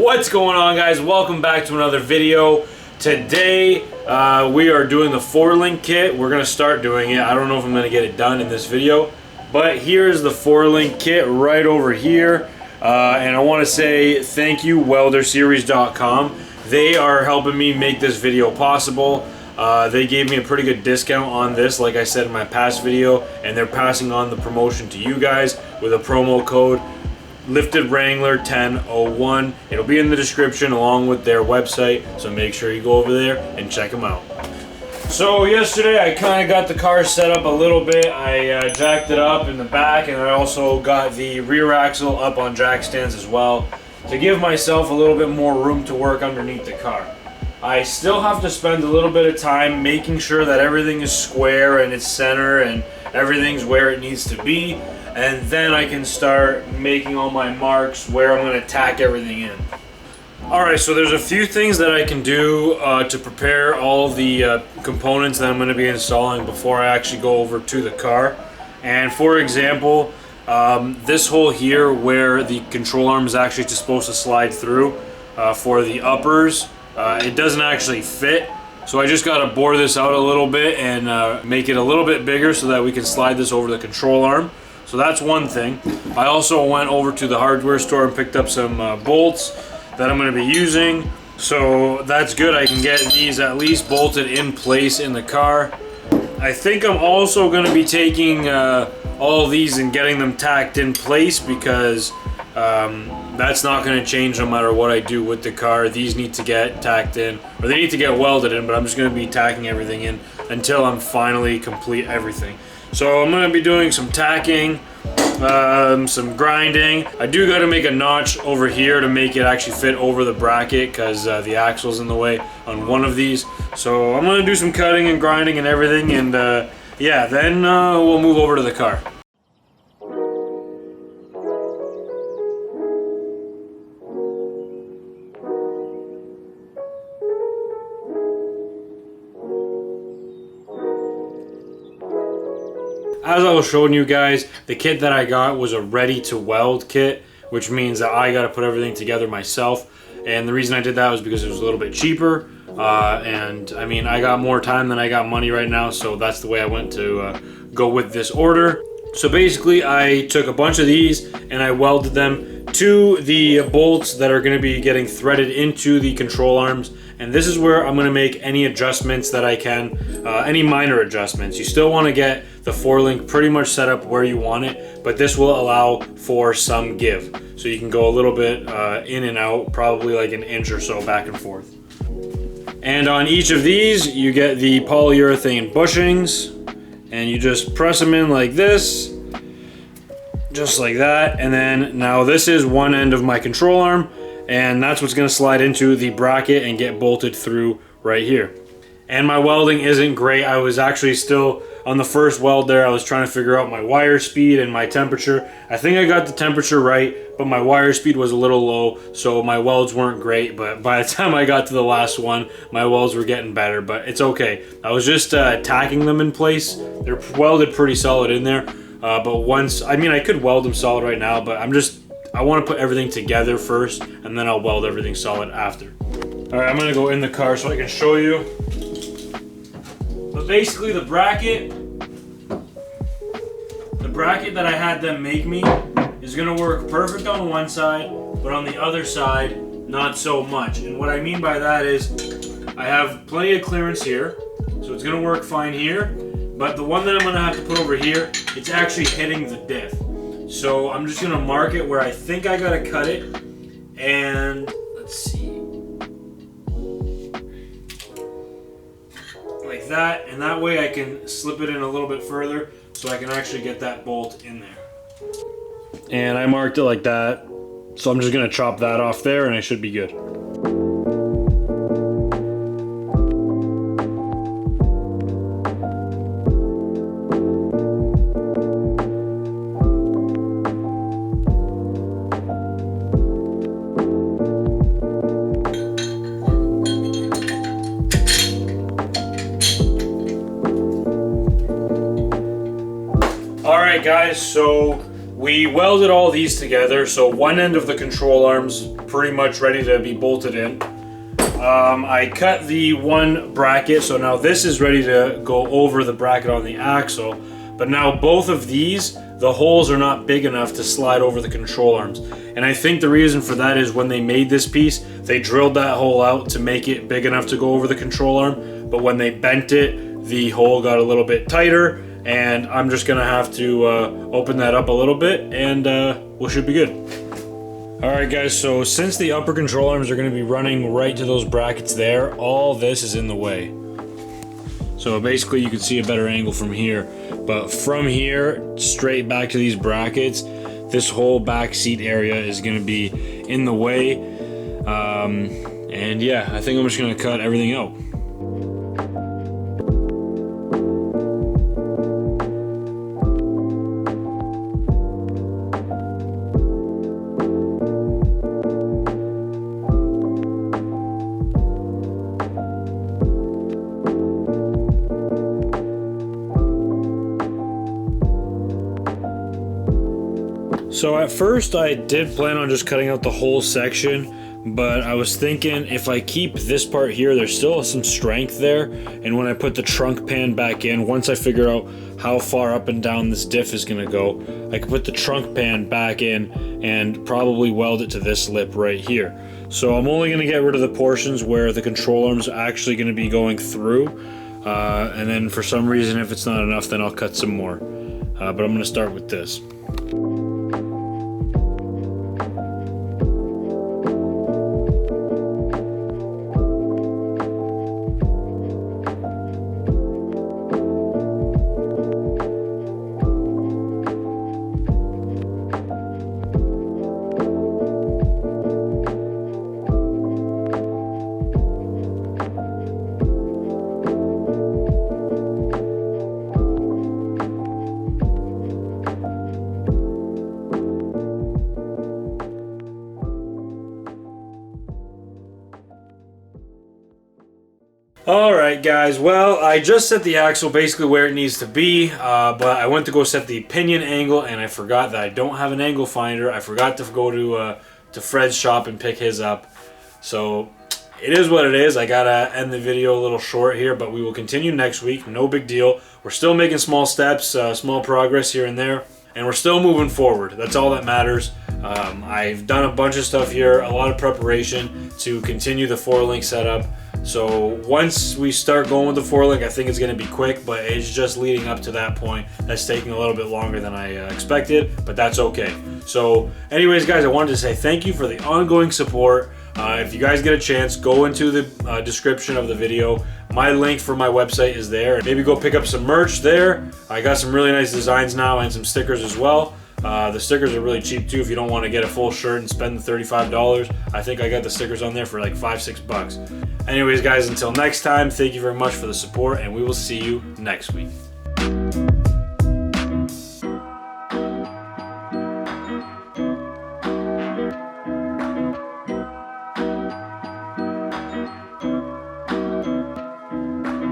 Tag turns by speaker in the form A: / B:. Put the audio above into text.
A: What's going on, guys? Welcome back to another video. Today we are doing the 4-link kit. We're gonna start doing it. I don't know if I'm gonna get it done in this video, but here's the 4-link kit right over here. And I want to say thank you, welderseries.com. They are helping me make this video possible. They gave me a pretty good discount on this, like I said in my past video, and they're passing on the promotion to you guys with a promo code Lifted Wrangler 1001. It'll be in the description along with their website, so make sure you go over there and check them out. So yesterday I kind of got the car set up a little bit. I jacked it up in the back, and I also got the rear axle up on jack stands as well to give myself a little bit more room to work underneath the car. I still have to spend a little bit of time making sure that everything is square and it's center and everything's where it needs to be, and then I can start making all my marks where I'm going to tack everything in. Alright, so there's a few things that I can do to prepare all the components that I'm going to be installing before I actually go over to the car. And for example, this hole here where the control arm is actually just supposed to slide through for the uppers, it doesn't actually fit. So I just got to bore this out a little bit and make it a little bit bigger so that we can slide this over the control arm. So that's one thing. I also went over to the hardware store and picked up some bolts that I'm going to be using. So that's good. I can get these at least bolted in place in the car. I think I'm also going to be taking all these and getting them tacked in place because that's not going to change no matter what I do with the car. These need to get tacked in, or they need to get welded in, but I'm just going to be tacking everything in until I'm finally complete everything. So I'm going to be doing some tacking, some grinding. I do got to make a notch over here to make it actually fit over the bracket because the axle's in the way on one of these. So I'm going to do some cutting and grinding and everything, and yeah, then we'll move over to the car. As I was showing you guys, the kit that I got was a ready-to-weld kit, which means that I got to put everything together myself. And the reason I did that was because it was a little bit cheaper. And I mean, I got more time than I got money right now, so that's the way I went to go with this order. So basically, I took a bunch of these and I welded them to the bolts that are going to be getting threaded into the control arms. And this is where I'm going to make any adjustments that I can, any minor adjustments. You still want to get the 4-link pretty much set up where you want it, but this will allow for some give. So you can go a little bit in and out, probably like an inch or so back and forth. And on each of these, you get the polyurethane bushings, and you just press them in like this, just like that. And then now this is one end of my control arm, and that's what's going to slide into the bracket and get bolted through right here. And my welding isn't great. I was actually still on the first weld there. I was trying to figure out my wire speed and my temperature. I think I got the temperature right, but my wire speed was a little low, so my welds weren't great. But by the time I got to the last one, my welds were getting better, but it's okay. I was just tacking them in place. They're welded pretty solid in there. But once, I mean, I could weld them solid right now, but I want to put everything together first, and then I'll weld everything solid after. All right, I'm gonna go in the car so I can show you. But basically the bracket that I had them make me is gonna work perfect on one side, but on the other side, not so much. And what I mean by that is I have plenty of clearance here, so it's gonna work fine here, but the one that I'm gonna have to put over here, it's actually hitting the diff. So I'm just gonna mark it where I think I gotta cut it, and let's see, like that, and that way I can slip it in a little bit further so I can actually get that bolt in there. And I marked it like that, so I'm just gonna chop that off there and I should be good. Alright guys, so we welded all these together. So one end of the control arm's pretty much ready to be bolted in. I cut the one bracket, so now this is ready to go over the bracket on the axle. But now both of these, the holes are not big enough to slide over the control arms. And I think the reason for that is when they made this piece, they drilled that hole out to make it big enough to go over the control arm. But when they bent it, the hole got a little bit tighter, and I'm just gonna have to open that up a little bit, and we should be good. Alright guys, so since the upper control arms are gonna be running right to those brackets there, all this is in the way. So basically you can see a better angle from here. But from here, straight back to these brackets, this whole back seat area is gonna be in the way. And yeah, I think I'm just gonna cut everything out. So at first I did plan on just cutting out the whole section, but I was thinking if I keep this part here, there's still some strength there, and when I put the trunk pan back in, once I figure out how far up and down this diff is gonna go, I can put the trunk pan back in and probably weld it to this lip right here. So I'm only gonna get rid of the portions where the control arms are actually gonna be going through, and then for some reason if it's not enough, then I'll cut some more. But I'm gonna start with this. Alright guys, well I just set the axle basically where it needs to be, but I went to go set the pinion angle and I forgot that I don't have an angle finder. I forgot to go to Fred's shop and pick his up. So it is what it is. I gotta end the video a little short here, but we will continue next week. No big deal. We're still making small steps, small progress here and there, and we're still moving forward. That's all that matters. I've done a bunch of stuff here, a lot of preparation to continue the 4-link setup. So once we start going with the 4-link, I think it's going to be quick, but it's just leading up to that point. That's taking a little bit longer than I expected, but that's okay. So anyways, guys, I wanted to say thank you for the ongoing support. If you guys get a chance, go into the description of the video. My link for my website is there. Maybe go pick up some merch there. I got some really nice designs now and some stickers as well. The stickers are really cheap too if you don't want to get a full shirt and spend the $35. I think I got the stickers on there for like $5-6 bucks. Anyways guys, until next time, thank you very much for the support and we will see you next week.